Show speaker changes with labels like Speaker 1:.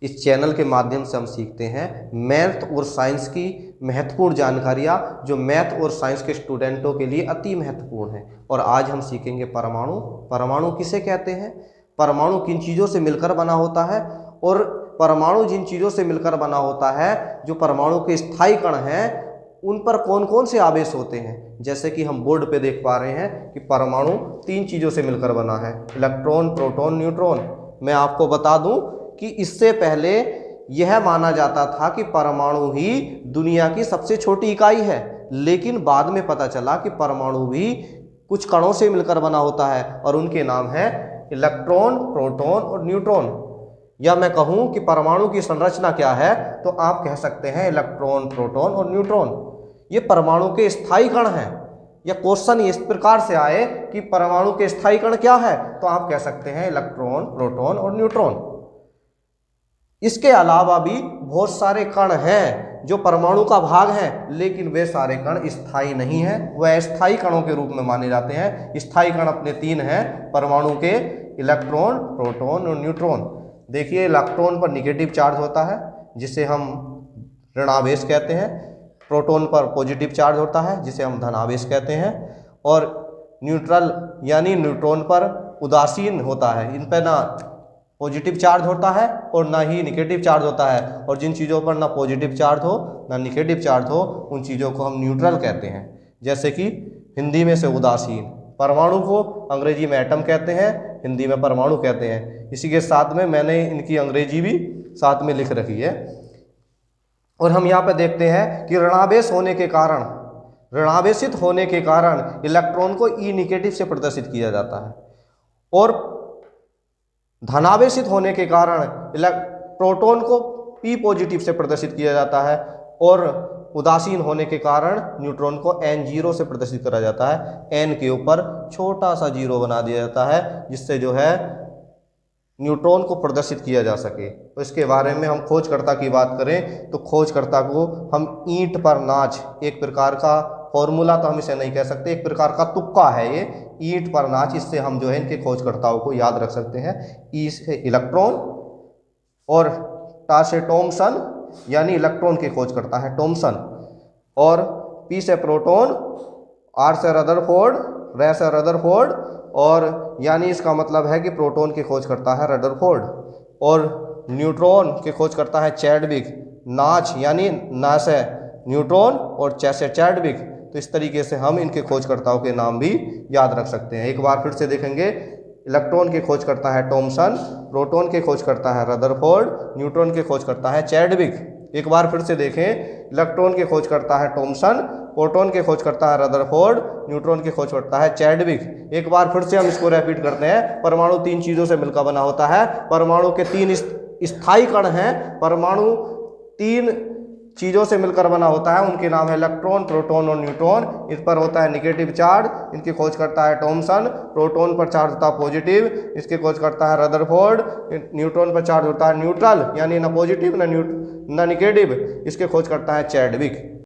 Speaker 1: इस चैनल के माध्यम से हम सीखते हैं मैथ और साइंस की महत्वपूर्ण जानकारियाँ जो मैथ और साइंस के स्टूडेंटों के लिए अति महत्वपूर्ण है। और आज हम सीखेंगे परमाणु। परमाणु किसे कहते हैं, परमाणु किन चीज़ों से मिलकर बना होता है, और परमाणु जिन चीज़ों से मिलकर बना होता है, जो परमाणु के स्थायी कण हैं, उन पर कौन कौन से आवेश होते हैं। जैसे कि हम बोर्ड पे देख पा रहे हैं कि परमाणु 3 चीज़ों से मिलकर बना है, इलेक्ट्रॉन, प्रोटॉन, न्यूट्रॉन। मैं आपको बता दूं कि इससे पहले यह माना जाता था कि परमाणु ही दुनिया की सबसे छोटी इकाई है, लेकिन बाद में पता चला कि परमाणु भी कुछ कणों से मिलकर बना होता है और उनके नाम है इलेक्ट्रॉन, प्रोटॉन और न्यूट्रॉन। या मैं कहूं कि परमाणु की संरचना क्या है, तो आप कह सकते हैं इलेक्ट्रॉन, प्रोटॉन और न्यूट्रॉन। ये परमाणु के स्थायी कण हैं। या क्वेश्चन इस प्रकार से आए कि परमाणु के स्थायी कण क्या है, तो आप कह सकते हैं इलेक्ट्रॉन, प्रोटॉन और न्यूट्रॉन। इसके अलावा भी बहुत सारे कण हैं जो परमाणु का भाग हैं, लेकिन वे सारे कण स्थायी नहीं हैं, वह अस्थायी कणों के रूप में माने जाते हैं। स्थायी कण अपने 3 हैं परमाणु के, इलेक्ट्रॉन, प्रोटॉन और न्यूट्रॉन। देखिए, इलेक्ट्रॉन पर निगेटिव चार्ज होता है जिसे हम ऋणावेश कहते हैं, प्रोटॉन पर पॉजिटिव चार्ज होता है जिसे हम धनावेश कहते हैं, और न्यूट्रल यानी न्यूट्रॉन पर उदासीन होता है। इन पर ना पॉजिटिव चार्ज होता है और ना ही निगेटिव चार्ज होता है, और जिन चीज़ों पर ना पॉजिटिव चार्ज हो ना निगेटिव चार्ज हो, उन चीज़ों को हम न्यूट्रल कहते हैं। जैसे कि हिंदी में से उदासीन, परमाणु को अंग्रेजी में एटम कहते हैं, हिंदी में परमाणु कहते हैं। इसी के साथ में मैंने इनकी अंग्रेजी भी साथ में लिख रखी है। और हम यहाँ पे देखते हैं कि ऋणावेश होने के कारण, ऋणावेशित होने के कारण इलेक्ट्रॉन को ई निगेटिव से प्रदर्शित किया जाता है, और धनावेशित होने के कारण प्रोटॉन को पी पॉजिटिव से प्रदर्शित किया जाता है, और उदासीन होने के कारण न्यूट्रॉन को N0 से प्रदर्शित करा जाता है। N के ऊपर छोटा सा 0 बना दिया जाता है, जिससे जो है न्यूट्रॉन को प्रदर्शित किया जा सके। तो इसके बारे में हम खोजकर्ता की बात करें तो खोजकर्ता को हम ईंट पर नाच, एक प्रकार का फॉर्मूला तो हम इसे नहीं कह सकते, एक प्रकार का तुक्का है ये, ईंट पर नाच। इससे हम जो है इनके खोजकर्ताओं को याद रख सकते हैं। ई से इलेक्ट्रॉन, और टा से टॉमसन यानी इलेक्ट्रॉन के खोजकर्ता है टॉमसन, और पी से प्रोटॉन, आर से रदरफोर्ड, रे से रदरफोर्ड, और यानी इसका मतलब है कि प्रोटॉन के खोज करता है रदरफोर्ड, और न्यूट्रॉन के खोज करता है चैडविक। नाच यानी ना से न्यूट्रॉन और चे से चैडविक। तो इस तरीके से हम इनके खोजकर्ताओं के नाम भी याद रख सकते हैं। एक बार फिर से देखेंगे, इलेक्ट्रॉन के खोज करता है टॉमसन, प्रोटॉन के खोज करता है रदरफोर्ड, न्यूट्रॉन के खोज करता है चैडविक। एक बार फिर से देखें, इलेक्ट्रॉन के खोज करता है टॉमसन, प्रोटॉन के खोज करता है रदरफोर्ड, न्यूट्रॉन के खोज करता है चैडविक। एक बार फिर से हम इसको रिपीट करते हैं। परमाणु 3 चीज़ों से मिलकर बना होता है। परमाणु के 3 स्थायी कण हैं। परमाणु 3 चीज़ों से मिलकर बना होता है, उनके नाम है इलेक्ट्रॉन, प्रोटॉन और न्यूट्रॉन। इस पर होता है निगेटिव चार्ज, इनकी खोज करता है टॉमसन। प्रोटॉन पर चार्ज होता है पॉजिटिव, इसके खोज करता है रदरफोर्ड। न्यूट्रॉन पर चार्ज होता है न्यूट्रल यानी ना पॉजिटिव ना निगेटिव, इसके खोज करता है चैडविक।